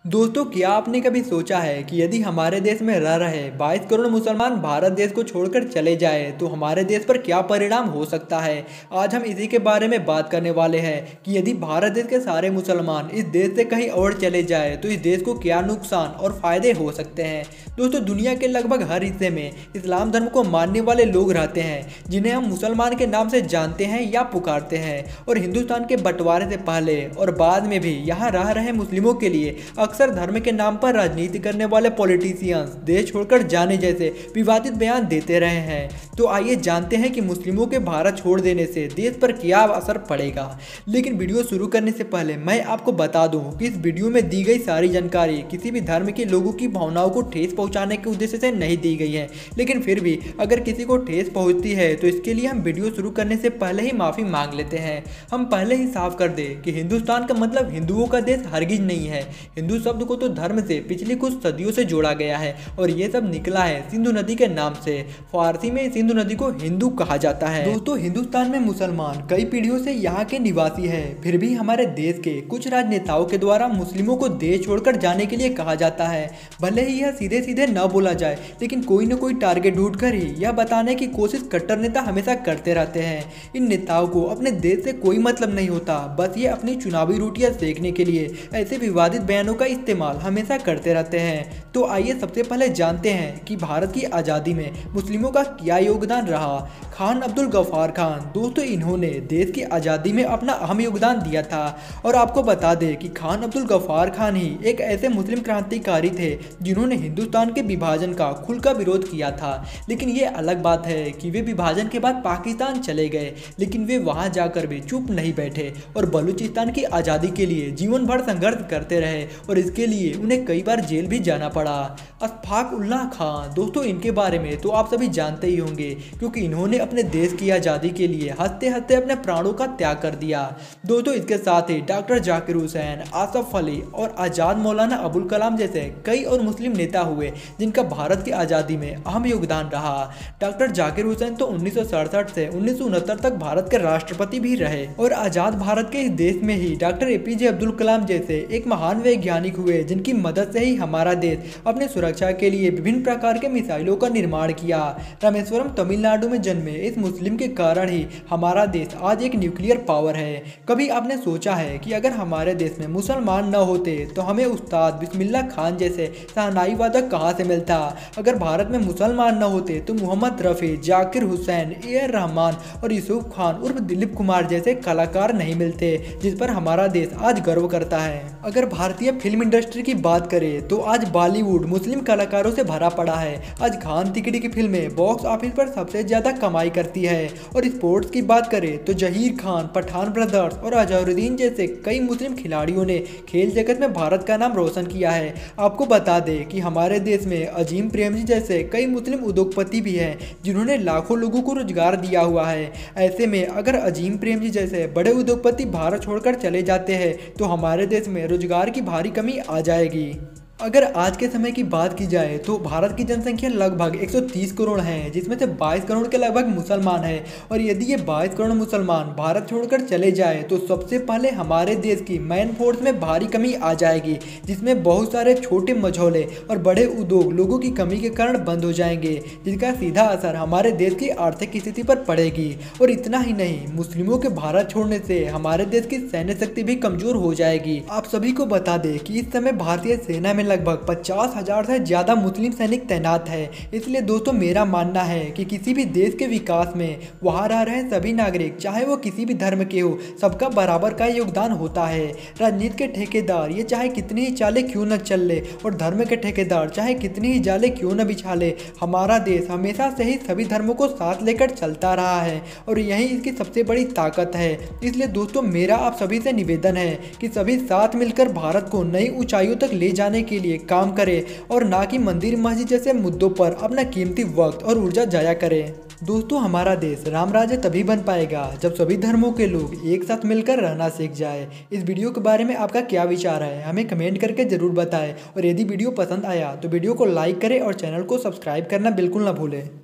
दोस्तों, क्या आपने कभी सोचा है कि यदि हमारे देश में रह रहे 22 करोड़ मुसलमान भारत देश को छोड़कर चले जाए तो हमारे देश पर क्या परिणाम हो सकता है। आज हम इसी के बारे में बात करने वाले हैं कि यदि भारत देश के सारे मुसलमान इस देश से कहीं और चले जाए तो इस देश को क्या नुकसान और फायदे हो सकते हैं। दोस्तों, दुनिया के लगभग हर हिस्से में इस्लाम धर्म को मानने वाले लोग रहते हैं जिन्हें हम मुसलमान के नाम से जानते हैं या पुकारते हैं। और हिंदुस्तान के बंटवारे से पहले और बाद में भी यहाँ रह रहे मुस्लिमों के लिए अक्सर धर्म के नाम पर राजनीति करने वाले पॉलिटिशियंस देश छोड़कर जाने जैसे विवादित बयान देते रहे हैं। तो आइए जानते हैं कि मुस्लिमों के भारत छोड़ देने से देश पर क्या असर पड़ेगा। लेकिन वीडियो शुरू करने से पहले मैं आपको बता दूं कि इस वीडियो में दी गई सारी जानकारी किसी भी धर्म के लोगों की भावनाओं को ठेस पहुंचाने के उद्देश्य से नहीं दी गई है। लेकिन फिर भी अगर किसी को ठेस पहुंचती है तो इसके लिए हम वीडियो शुरू करने से पहले ही माफ़ी मांग लेते हैं। हम पहले ही साफ कर दें कि हिंदुस्तान का मतलब हिंदुओं का देश हरगिज नहीं है। हिंदू शब्द को तो धर्म से पिछली कुछ सदियों से जोड़ा गया है और ये सब निकला है सिंधु नदी के नाम से। फारसी में सिंधु नदी को हिंदू कहा जाता है। दोस्तों, हिंदुस्तान में मुसलमान कई पीढ़ियों से यहाँ के निवासी है। फिर भी हमारे देश के कुछ राजनेताओं के द्वारा मुस्लिमों को देश छोड़कर जाने के लिए कहा जाता है। भले ही यह सीधे सीधे न बोला जाए, लेकिन कोई न कोई टारगेट ढूंढ कर ही यह बताने की कोशिश कट्टर नेता हमेशा करते रहते हैं। इन नेताओं को अपने देश से कोई मतलब नहीं होता, बस ये अपनी चुनावी रोटियां सेकने के लिए ऐसे विवादित बयानों का इस्तेमाल हमेशा करते रहते हैं। तो आइए सबसे पहले जानते हैं कि भारत की आज़ादी में मुस्लिमों का क्या योगदान रहा। खान अब्दुल गफ्फार खान, दोस्तों, इन्होंने देश की आज़ादी में अपना अहम योगदान दिया था। और आपको बता दें कि खान अब्दुल गफ्फार खान ही एक ऐसे मुस्लिम क्रांतिकारी थे जिन्होंने हिंदुस्तान के विभाजन का खुलकर विरोध किया था। लेकिन ये अलग बात है कि वे विभाजन के बाद पाकिस्तान चले गए, लेकिन वे वहाँ जाकर भी चुप नहीं बैठे और बलूचिस्तान की आज़ादी के लिए जीवन भर संघर्ष करते रहे और इसके लिए उन्हें कई बार जेल भी जाना पड़ा। अशफाक उल्लाह खान, दोस्तों, इनके बारे में तो आप सभी जानते ही होंगे क्योंकि इन्होंने अपने देश की आज़ादी के लिए हंसते हंसते अपने प्राणों का त्याग कर दिया। दोस्तों, इसके साथ ही डॉक्टर जाकिर हुसैन, आसफ अली और आज़ाद मौलाना अबुल कलाम जैसे कई और मुस्लिम नेता हुए जिनका भारत की आज़ादी में अहम योगदान रहा। डॉक्टर जाकिर हुसैन तो 1967 से 1969 तक भारत के राष्ट्रपति भी रहे और आज़ाद भारत के इस देश में ही डॉक्टर एपीजे अब्दुल कलाम जैसे एक महान वैज्ञानिक हुए जिनकी मदद से ही हमारा देश अपने सुरक्षा के लिए विभिन्न प्रकार के मिसाइलों का निर्माण किया। रामेश्वरम तमिलनाडु में जन्मे इस मुस्लिम के कारण ही हमारा देश आज एक न्यूक्लियर पावर है। कभी आपने सोचा है कि अगर हमारे देश में मुसलमान न होते तो हमें उस्ताद बिस्मिल्लाह खान जैसे शहनाई वादक कहाँ से मिलता। अगर भारत में मुसलमान न होते तो मोहम्मद रफ़ी, जाकिर हुसैन, ए आर रहमान और यूसुफ खान उर्फ दिलीप कुमार जैसे कलाकार नहीं मिलते जिस पर हमारा देश आज गर्व करता है। अगर भारतीय फिल्म इंडस्ट्री की बात करें तो आज बॉलीवुड मुस्लिम कलाकारों से भरा पड़ा है। आज खान तिकड़ी की फिल्में बॉक्स ऑफिस पर सबसे ज्यादा कमाई करती है। और स्पोर्ट्स की बात करें तो जहीर खान, पठान ब्रदर्स और अजहरुद्दीन जैसे कई मुस्लिम खिलाड़ियों ने खेल जगत में भारत का नाम रोशन किया है। आपको बता दें कि हमारे देश में अजीम प्रेमजी जैसे कई मुस्लिम उद्योगपति भी हैं जिन्होंने लाखों लोगों को रोजगार दिया हुआ है। ऐसे में अगर अजीम प्रेमजी जैसे बड़े उद्योगपति भारत छोड़कर चले जाते हैं तो हमारे देश में रोजगार की भारी कमी आ जाएगी। अगर आज के समय की बात की जाए तो भारत की जनसंख्या लगभग 130 करोड़ है, जिसमें से 22 करोड़ के लगभग मुसलमान हैं। और यदि ये 22 करोड़ मुसलमान भारत छोड़कर चले जाए तो सबसे पहले हमारे देश की मैन फोर्स में भारी कमी आ जाएगी, जिसमें बहुत सारे छोटे मझौले और बड़े उद्योग लोगों की कमी के कारण बंद हो जाएंगे, जिसका सीधा असर हमारे देश की आर्थिक स्थिति पर पड़ेगी। और इतना ही नहीं, मुस्लिमों के भारत छोड़ने से हमारे देश की सैन्य शक्ति भी कमजोर हो जाएगी। आप सभी को बता दें कि इस समय भारतीय सेना में लगभग 50,000 से ज्यादा मुस्लिम सैनिक तैनात है। इसलिए दोस्तों, मेरा मानना है कि किसी भी देश के विकास में वहां रह रहे सभी नागरिक, चाहे वो किसी भी धर्म के हो, सबका बराबर का योगदान होता है। राजनीति के ठेकेदार ये चाहे कितनी ही चाले क्यों न चल ले और धर्म के ठेकेदार चाहे कितनी ही जाले क्यों न बिछा ले, हमारा देश हमेशा से ही सभी धर्मों को साथ लेकर चलता रहा है और यही इसकी सबसे बड़ी ताकत है। इसलिए दोस्तों, मेरा आप सभी से निवेदन है कि सभी साथ मिलकर भारत को नई ऊंचाइयों तक ले जाने के लिए काम करें और ना कि मंदिर मस्जिद जैसे मुद्दों पर अपना कीमती वक्त और ऊर्जा जाया करें। दोस्तों, हमारा देश राम राज्य तभी बन पाएगा जब सभी धर्मों के लोग एक साथ मिलकर रहना सीख जाए। इस वीडियो के बारे में आपका क्या विचार है, हमें कमेंट करके जरूर बताएं। और यदि वीडियो पसंद आया तो वीडियो को लाइक करें और चैनल को सब्सक्राइब करना बिल्कुल ना भूलें।